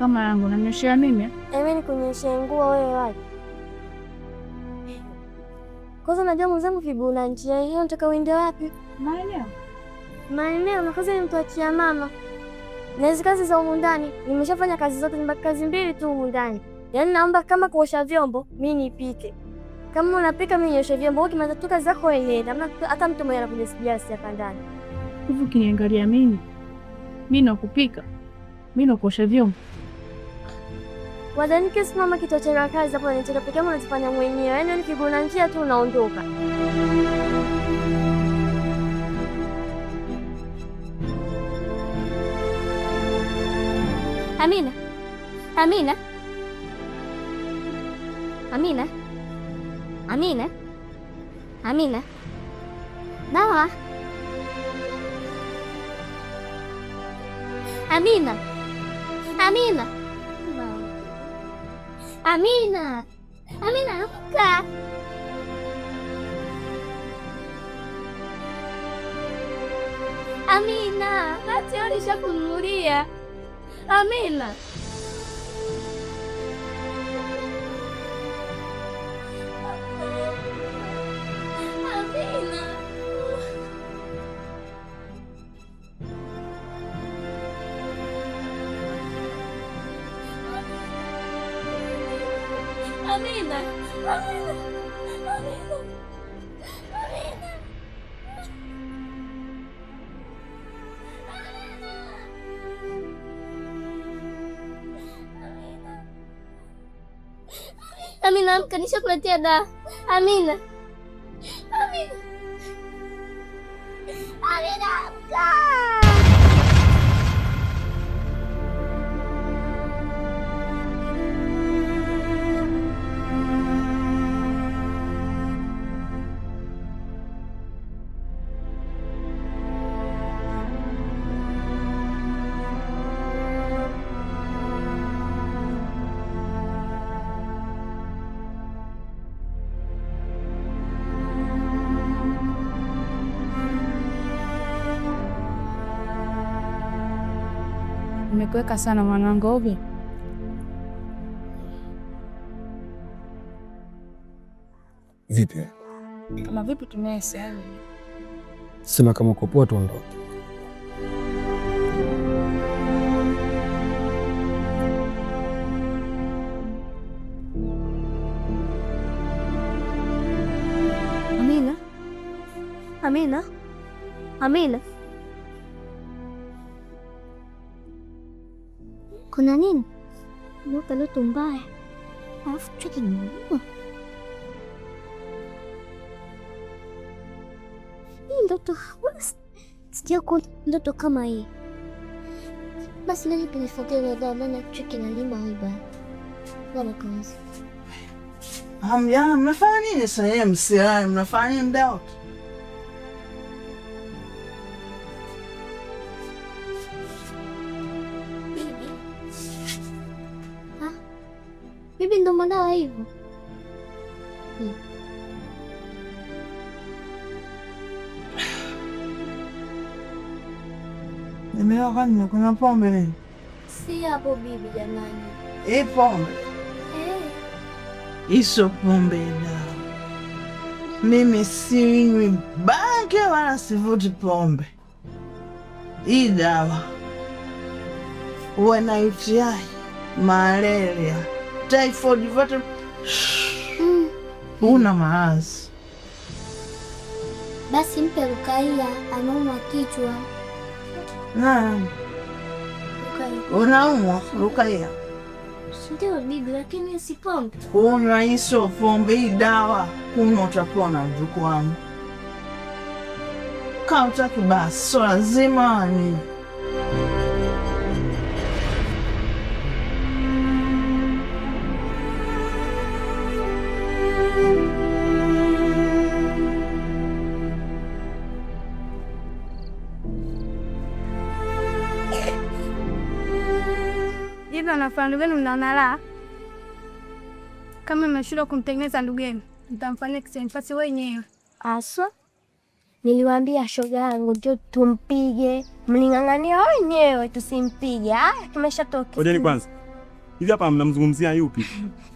kama yangu nanyoshea mimi. Mimi nikunyeshea nguo wewe wapi? Kwanza najua mwenzangu Kibuna njia hiyo, nataka uende wapi? Maeneo na kazi nimtuachia mama. Na hizo kazi za humu ndani nimeshafanya kazi zote, nimebaki kazi 2 tu humu ndani. Yaani naomba kama kuosha vyombo mimi nipike. Kama unapika mimi nyoshe vyombo, ukimaliza tu kazi zako wewe, hata mtu mmoja anakuja sijasi hapa ndani. Hivi ukiniangalia mimi nakupika. Mimi nakuosha vyombo. Wadhani kesi mama kitochera kazi hapo anataka pekee yangu nazifanya mwenyewe. Yaani nikigona njia tu unaondoka. Amina. Amina. Amina. Amina. Amina. Dawa. Amina. Amina. Amina. Amina, amka. Amina, basi alishakununulia. Amina. Amina. Amina. Amina. Amina. Amina, amka nishakuletea dawa. Amina. Amina. Amina, amka. Nimekuweka sana mwanangu Obi. Vipi? Kama vipi tumesahau. Sema kama uko poa tuondoke. Amina. Amina. Amina. Kuna nini? Ndoto loto mbaya. Alafu cheki nini? Hii ndoto sijakuwa ndoto kama hii. Basi nani kunifuatia na dawa maana cheki na lima hiba. Wala kazi. Mnafanya nini sasa msiai? Mnafanya nini mdao? Bibi ndo mwanao hivyo. Nimeona kwani kuna pombe nini? Si hapo bibi jamani. Pombe. Hizo pombe dawa. Mimi sinywi bange wala sivuti pombe. Hii dawa wana UTI, malaria, typhoid, vote una maradhi. Basi mpe Rukaia, anaumwa kichwa. Unaumwa Rukaia? Ndio bibi, lakini si pombe. Kunywa hizo pombe, hii dawa kunywa utapona mjukuu wangu. Kama utaki basi so lazima ni Nafanya ndugu yenu mnaona la. Kama mmeshindwa kumtengeneza ndugu yenu, mtamfanyia kisenfasi wenyewe. Aswa. Niliwaambia shoga yangu ndio tumpige. Mling'ang'ania wenyewe tusimpige. Tumeshatoka. Ngojeni kwanza. Hivi hapa mnamzungumzia yupi?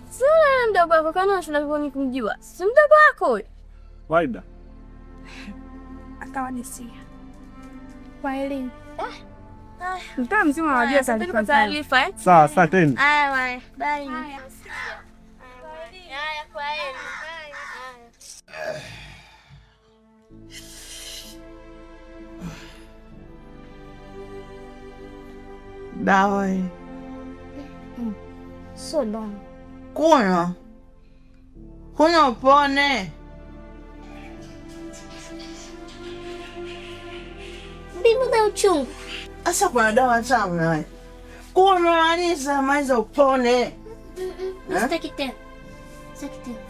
Sio mdogo wako kana tunavyo kumjua. Si mdogo wako huyo. Waida. Akawa nisia. Kwa elimu. Mtaa mzima unajua taarifa eh? Sawa, asanteni. Haya, bye. Haya. Haya, kwa heri. Dawa hii. So long. Kunywa upone. Mbinu za uchungu. Asa kuna dawa tamu nawe. Kunywa Anisa, maliza upone. Sitaki tena.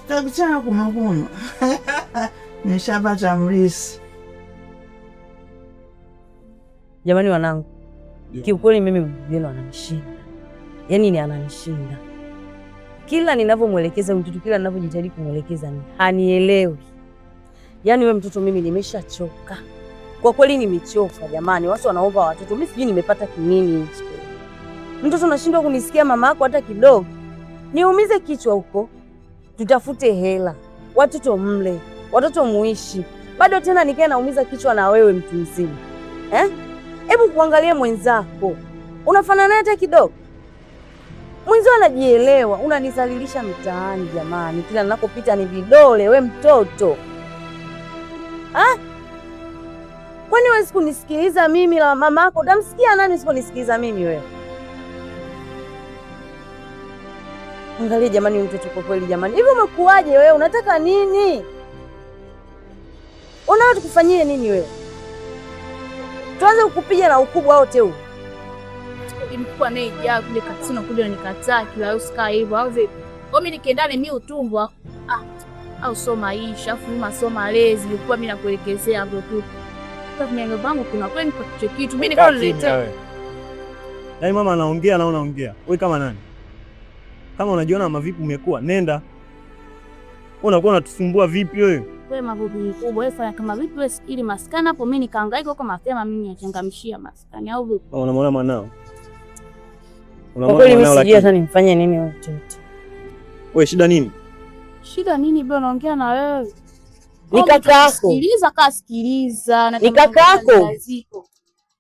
Takitana kumakunywa. Nishapata mrisi. Jamani wanangu, kiukweli mimi mgeni ananishinda. Yaani ni ananishinda. Kila ninavyomwelekeza mtoto, kila ninavyojitahidi kumwelekeza ni hanielewi. Yaani wewe mtoto, mimi nimeshachoka. Kwa kweli nimechoka jamani. Watu wanaomba watoto. Mimi sijui nimepata kinini hichi. Mtoto anashindwa kunisikia mama yako hata kidogo. Niumize kichwa huko. Tutafute hela. Watoto mle. Watoto muishi. Bado tena nikae naumiza kichwa na wewe mtu mzima. Hebu kuangalia mwenzako. Unafanana hata kidogo? Mwenzao anajielewa, unanizalilisha mtaani jamani. Kila ninakopita ni vidole, we mtoto. Kwani wewe sikunisikiliza mimi la mama yako? Utamsikia nani sikunisikiliza mimi wewe? Angalia jamani mtoto kwa kweli jamani. Hivi umekuaje wewe? Unataka nini? Unataka tukufanyie nini wewe? Tuanze kukupiga na ukubwa wote huu. Mkubwa naye ya kule katsina kule nikataa kila usika hivyo au vipi? Mimi nikiendane mimi utumbwa. Au soma maisha, fuma soma lezi, nilikuwa mimi nakuelekezea hapo tu. Kwa mwenye wangu kuna kweli kwa kitu. Mimi niko niletea. Yaani mama anaongea na unaongea. Wewe kama nani? Kama unajiona mavipi umekuwa, nenda. Unakuwa unatusumbua vipi wewe? Wewe mavubi mkubwa, wewe fanya kama vipi wewe ili maskani hapo mimi nikahangaika huko mapema mimi nichangamshia maskani au vipi? Unamwona mwanao? Kwa kweli mimi sijui hata nimfanye nini wewe mtoto. Wewe shida nini? Shida nini bwana, naongea na wewe. Ni kaka yako. Sikiliza sikiliza. Ni kaka yako.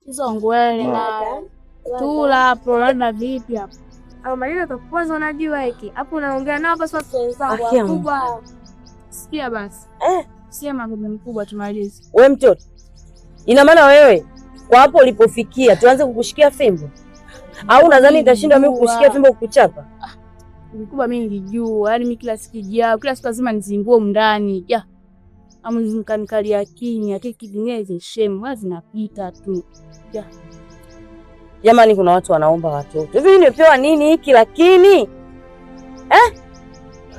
Hizo ngwele na tula hapo na vipi hapo? Au maneno takupwaza unajua hiki. Hapo unaongea nao basi wenzangu wakubwa. Sikia basi. Sikia magobe mkubwa tumalize. Wewe mtoto. Ina maana wewe kwa hapo ulipofikia tuanze kukushikia fimbo? Au nadhani nitashinda mimi kukushikia fimbo kukuchapa? Mkubwa mimi nilijua, yaani mimi kila siku lazima nizingue ndani. Ja. Amzunkanikalia kinya, kidingeze shemu, wazi napita tu. Ja. Jamani kuna watu wanaomba watoto. Hivi nimepewa nini hiki lakini?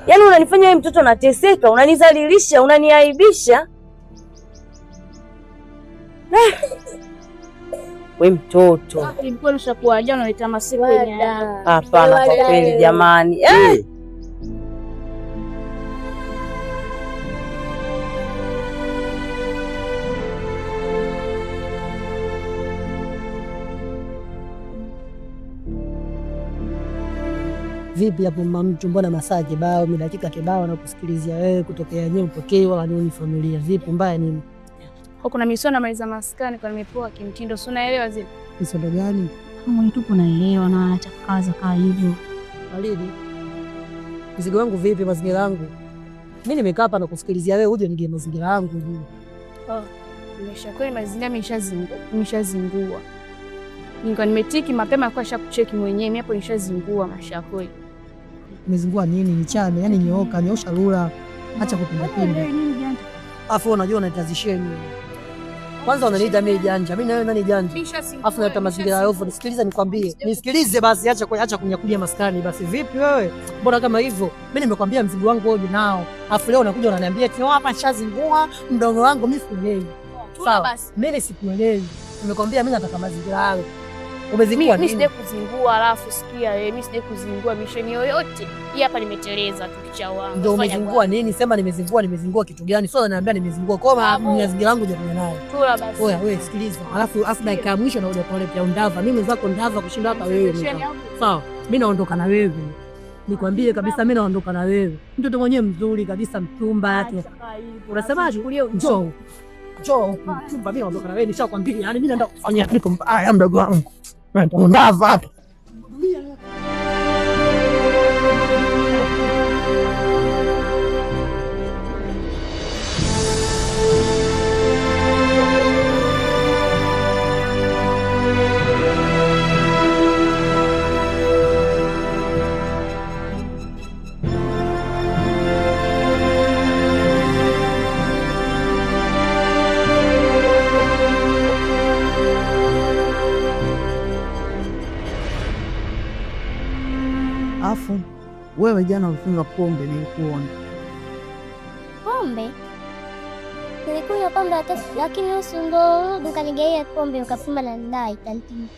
Yaani unanifanya wewe mtoto nateseka, unanizalilisha, unaniaibisha. Wewe mtoto. Ilikuwa nishakuwa jana unaleta masiku yenyewe. Hapana kwa kweli jamani. Vipi hapo mtu, mbona masaa kibao, dakika kibao na kusikilizia wewe kutokea yenyewe upokee wala nini familia. Vipi mbaya nini? Kuna misona maliza maskani kwa nimepoa kimtindo. Si unaelewa zile? Misondo gani? Kama mtu unaelewa na acha kaza kaa hivyo. Walidi. Mzigo wangu vipi, mazingira yangu? Mimi nimekaa hapa na kusikilizia wewe uje nige mazingira yangu hivi. Nimeshakweli mazingira nimeshazingua. Ningo nimetiki mapema kwa shakucheki mwenyewe, mimi hapo nishazingua mashakweli. Umezingua nini? Nichane, yani nyoosha lula. Acha kupinda pinda. Afu unajua unatazishia nini? Kwanza unaniita mimi janja. Mimi na wewe nani janja? Afu unaleta mazingira ya ovu. Nisikilize nikwambie. Nisikilize basi, acha kunyakulia maskani basi. Vipi wewe? Mbona kama hivyo? Mimi nimekwambia mzigo wangu wewe nao. Afu leo unakuja unaniambia eti hapa nishazingua mdogo wangu. Mimi sielewi. Sawa. Mimi sikuelewi. Nimekwambia mimi nataka mazingira yangu. Umezingua nini? Mimi sije kuzingua, alafu sikia wewe, mimi sije kuzingua misheni yoyote. Hii hapa nimeteleza tu kicha wangu. Ndio umezingua nini? Sema nimezingua kitu gani? Sio unaniambia nimezingua. Koma mazingira yangu japo nayo. Tula basi. Oya wewe sikiliza. Alafu dakika ya mwisho nakuja kuletea undava. Mimi mwenzako ndava kushinda hata wewe. Sawa. Mimi naondoka na wewe. Nikwambie kabisa mimi naondoka na wewe. Mtoto mwenyewe mzuri kabisa, mtumba yake. Unasemaje? Njoo. Njoo. Mtumba, mimi naondoka na wewe, nishakwambia. Yaani mimi naenda kufanyia kitu mbaya mdogo wangu. Ndava hapa. Afu wewe jana ulifunga pombe, nilikuona. Pombe? Nilikunywa pombe wakati, lakini usingo ukanigaia pombe ukafumba na ndai kantini.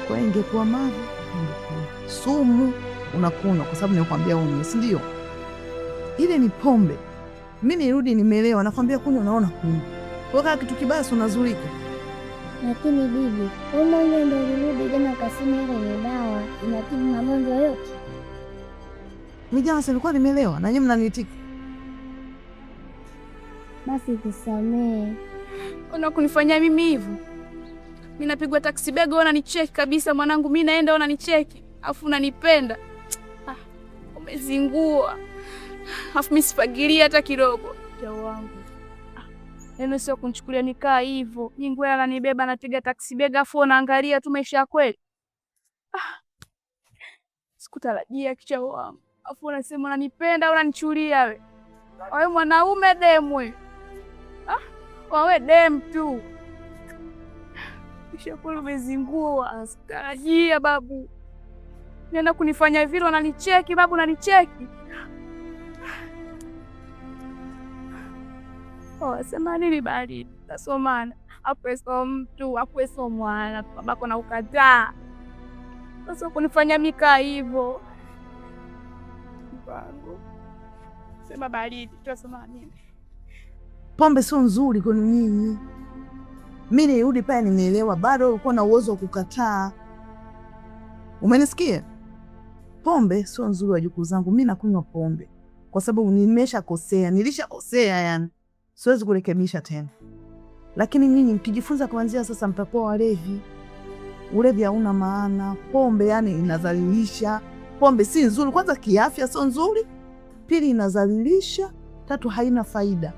Kwa ingekuwa mavi, ingekuwa sumu unakunywa kwa sababu nilikwambia unywe, si ndio? Ile ni pombe. Mimi nirudi nimelewa, nakwambia kunywa, unaona kunywa. Kwa kama kitu kibaya si unazulika. Lakini bibi, wewe ndio ulirudi jana ukasema ile ni dawa inatibu magonjwa yote. Mimi jana silikuwa nimelewa na nyinyi mnaniitika. Basi tusamee. Una kunifanyia mimi hivyo? Mimi napigwa taksi bega unanicheki kabisa mwanangu, mimi naenda unanicheki. Afu unanipenda. Umezingua. Afu mimi sifagilia hata kidogo. Jao wangu. Neno sio kunichukulia nikaa hivyo. Nyingwe ananibeba anapiga taksi bega afu unaangalia tu maisha ya kweli. Sikutarajia kichao wangu. Afu unasema unanipenda unanichulia we. Wewe mwanaume demwe. Wewe dem tu. Kisha kweli umezingua. Sikutarajia babu. Nenda kunifanya vile unanicheki babu, unanicheki. Sema nini bali tasomana apweso mtu apweso mwana babako na ukataa. Sasa kunifanya mika hivyo bangu. Sema bali tasoma nini? Pombe sio nzuri kwa nyinyi. Mimi nirudi pale nimeelewa, bado ulikuwa na uwezo wa kukataa. Umenisikia? Pombe sio nzuri wajukuu zangu. Mimi nakunywa pombe kwa sababu nimeshakosea, nilishakosea yani. Siwezi kurekebisha tena. Lakini nyinyi mkijifunza kuanzia sasa mtakuwa walevi. Ulevi hauna maana. Pombe yani inadhalilisha. Pombe si nzuri, kwanza kiafya sio nzuri. Pili inadhalilisha, tatu haina faida.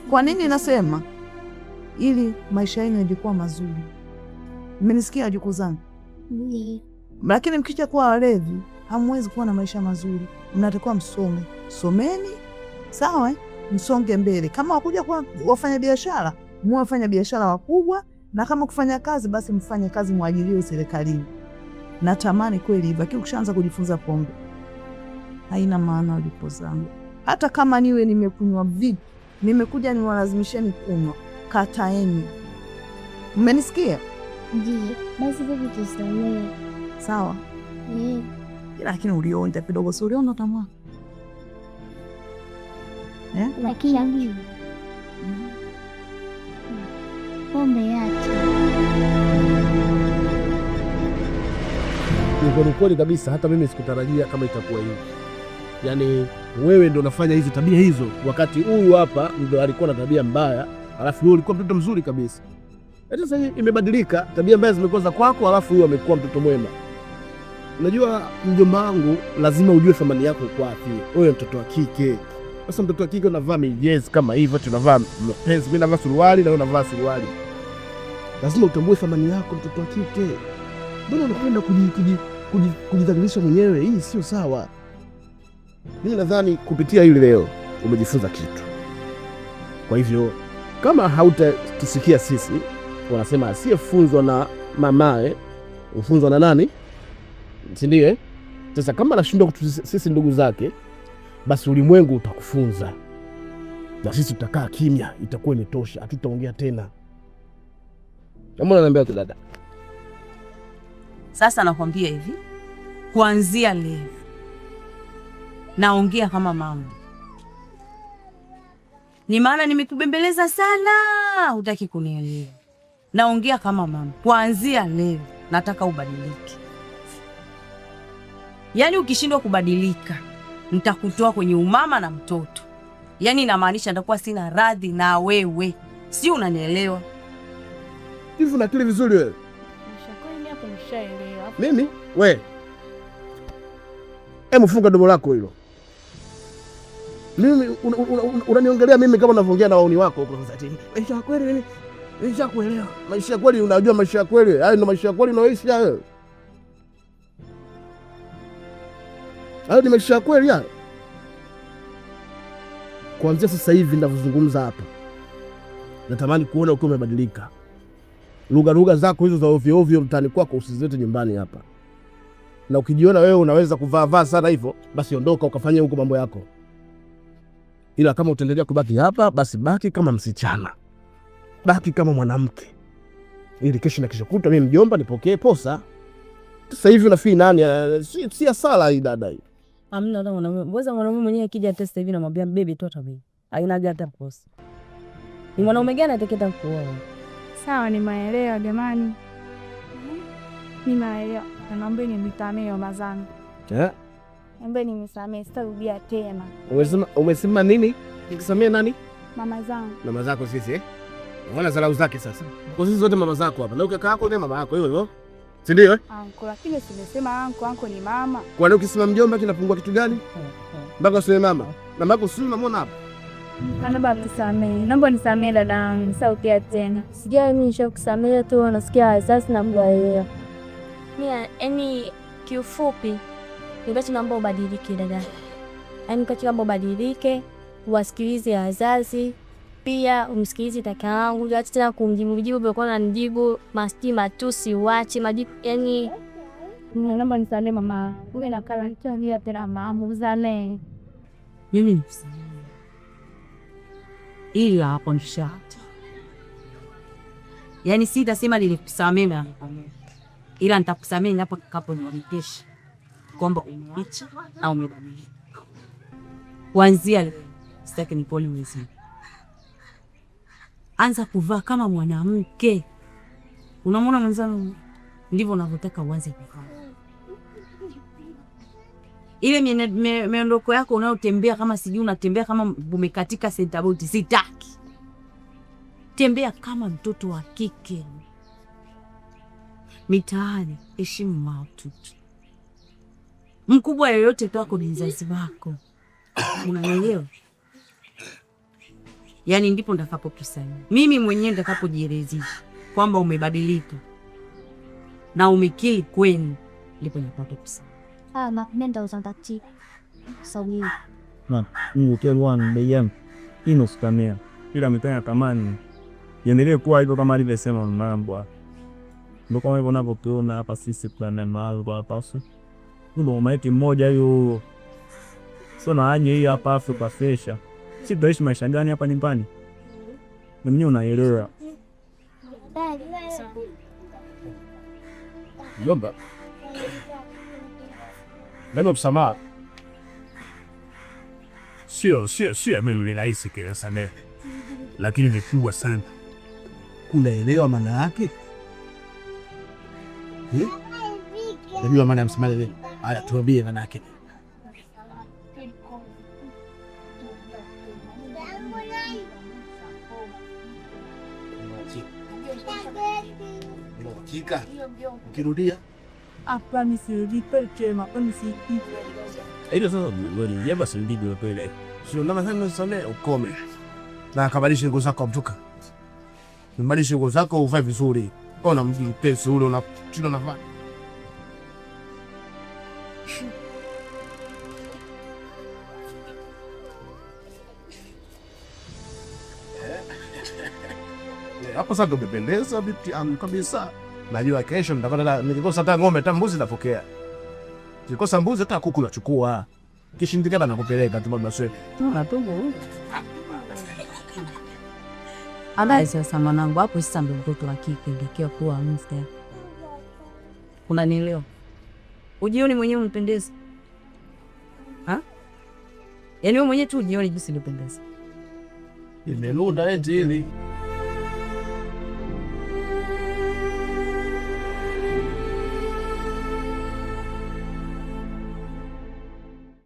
Kwa nini nasema? Ili maisha yenu yalikuwa mazuri. Mmenisikia wajukuu zangu? Lakini mkicha kuwa walevi, hamwezi kuwa na maisha mazuri. Mnatakiwa msome. Someni. Sawa, msonge mbele. Kama wakuja kwa wafanya biashara, muwafanya biashara wakubwa, na kama kufanya kazi basi mfanye kazi mwajiriwe serikalini. Natamani kweli hivyo, lakini ukishaanza kujifunza pombe haina maana walipo zangu. Hata kama niwe nimekunywa vipi, nimekuja niwalazimisheni kunywa, kataeni. Mmenisikia? Ndiyo, basi vipi tusamee. Sawa? Lakini ulionja kidogo, si uliona tamaa? Lakini pombe yake ni kweli kabisa. Hata mimi sikutarajia kama itakuwa hivi. Yaani wewe ndo unafanya hizo tabia hizo, wakati huyu hapa ndo alikuwa na tabia mbaya, alafu wewe ulikuwa mtoto mzuri kabisa. Sasa imebadilika, tabia mbaya zimekuwa za kwako, alafu huyu amekuwa mtoto mwema. Unajua mjomba wangu, lazima ujue thamani yako kwa wapi. Wewe mtoto wa kike. Sasa mtoto wa kike unavaa mijezi kama hivyo, tunavaa pants, mimi navaa suruali na wewe unavaa suruali. Lazima utambue thamani yako mtoto wa kike. Mbona unapenda kujidhalilisha mwenyewe? Hii sio sawa. Mimi nadhani kupitia hili leo umejifunza kitu. Kwa hivyo kama hautatusikia sisi, wanasema asiyefunzwa na mamae ufunzwa na nani? Si ndio? Sasa kama anashindwa sisi ndugu zake, basi ulimwengu utakufunza. Na sisi tutakaa kimya, itakuwa inatosha, hatutaongea tena. Kama unaniambia tu dada. Sasa nakwambia hivi, kuanzia leo naongea kama mama. Ni maana nimekubembeleza sana, hutaki kunielewa. naongea kama mama. Kuanzia leo nataka ubadilike. Yaani ukishindwa kubadilika, nitakutoa kwenye umama na mtoto. Yaani inamaanisha nitakuwa sina radhi na wewe. Si unanielewa? Hivi unakili vizuri wewe? Nishakwenda hapo nishaelewa. Nini? We. Hebu funga domo lako hilo. Mimi unaniongelea mimi kama unavyoongea na wauni wako huko sasa tena. Maisha ya kweli nini? Nishakuelewa. Maisha ya kweli unajua maisha ya kweli. Hayo ndio maisha ya kweli unaoishi wewe. Hayo ni maisha ya kweli hayo. Kuanzia sasa hivi ninavyozungumza hapa, natamani kuona ukiwa umebadilika. Lugha zako hizo za ovyo ovyo mtani kwako usizilete nyumbani hapa. Na ukijiona wewe unaweza kuvaa sana hivyo, basi ondoka ukafanye huko mambo yako. Ila kama utaendelea kubaki hapa, basi baki kama msichana. Baki kama mwanamke. Ili kesho na kesho kutwa mimi mjomba nipokee posa. Sasa hivi unafikiri nani? Si asala hii dada hii. Amna hata mwanamume. Mbona mwanamume mwenyewe akija test hivi namwambia baby toa tabii. Haina hata posa. Ni mwanaume gani ataketa kuoa? Sawa, nimeelewa jamani. Nimeelewa. Naomba nisamee mama zangu. Naomba nisamee, sitarudia tena. Umesema nini? Nikisamee nani? Mama zangu. Mama zako sisi Unaona zarau zake sasa. Kwa sisi zote mama zako hapa. Na kaka yako ni mama yako hivyo. Si ndio? Anko, lakini simesema anko ni mama. Kwa nini ukisema mjomba kinapungua kitu gani? Mpaka useme mama. Na mama yako si unamwona hapa? Naomba nisamee. Naomba nisamee dadangu. Sautia tena. Sijui mimi nishakusamea tu, nasikia sasa na mbaya. Yaani kiufupi nibaki naomba ubadilike dada. Yaani kwa naomba ubadilike, uwasikilize wazazi, pia umsikilize kaka yangu, hata tena kumjibu ulikuwa unanijibu mastima tu siwache majibu. Yaani naomba nisamee mama. Wewe na kala nitania tena mama uzane. Mimi nisamee. Ila hapo nishati. Yaani sitasema nilikusamea mama. Ila nitakusamea hapo kapo nionyeshe kwamba umeicha au umebadilika. Kuanzia leo sitaki nipone mwezi. Anza kuvaa kama mwanamke. Unamwona mwenzangu ndivyo unavyotaka uanze kuvaa. Ile miondoko yako unayotembea kama sijui unatembea kama umekatika sentaboti, sitaki. Tembea kama mtoto wa kike. Mitaani heshimu maututu. Mkubwa yoyote kwako ni mzazi wako. Unaelewa? Yaani ndipo ndakapokusanya. Mimi mwenyewe ndakapojielezea kwamba umebadilika na umekiri kwenu, ndipo napata kusanya. na nenda uzandati. Sawi. Na ukiwa mbeyem inosukamea. Ila mitanya tamani. Yendelee kuwa hivyo kama alivyosema mambo. Ndio kama hivyo unavyoona hapa sisi kuna mambo hapa sasa. Ndio maiti mmoja hiyo. Sio na anye hii hapa Afrika fesha. Si tunaishi maisha gani hapa nyumbani? Mimi unaelewa. Yomba. Neno msamaha. Sio mimi rahisi kile sana. Lakini ni kubwa sana. Unaelewa maana yake? Unajua maana ya msamaha ile? Haya tuambie maana yake. Kika. Ukirudia? Hapa nisirudi peke mapenzi. Ile sasa wewe yaba sindi bila pele. Sio na mazana sana ukome. Na kabadilisha nguo zako mtuka. Mbadilisha nguo zako uvae vizuri. Ona mpesi ule unachina navaa. Hapo sasa umependeza vipi kabisa. Najua kesho nitapata nikikosa hata ng'ombe hata mbuzi napokea. Nikikosa mbuzi hata kuku nachukua. Kishindikana nakupeleka tu baba swewe. Tunatumbo huko. Anda sasa mwanangu hapo sasa ndo mtoto wa kike ndio kuwa mste. Unanielewa? Ujioni mwenyewe unapendeza. Yaani wewe mwenyewe tu ujioni jinsi unapendeza. Imelunda eti hili.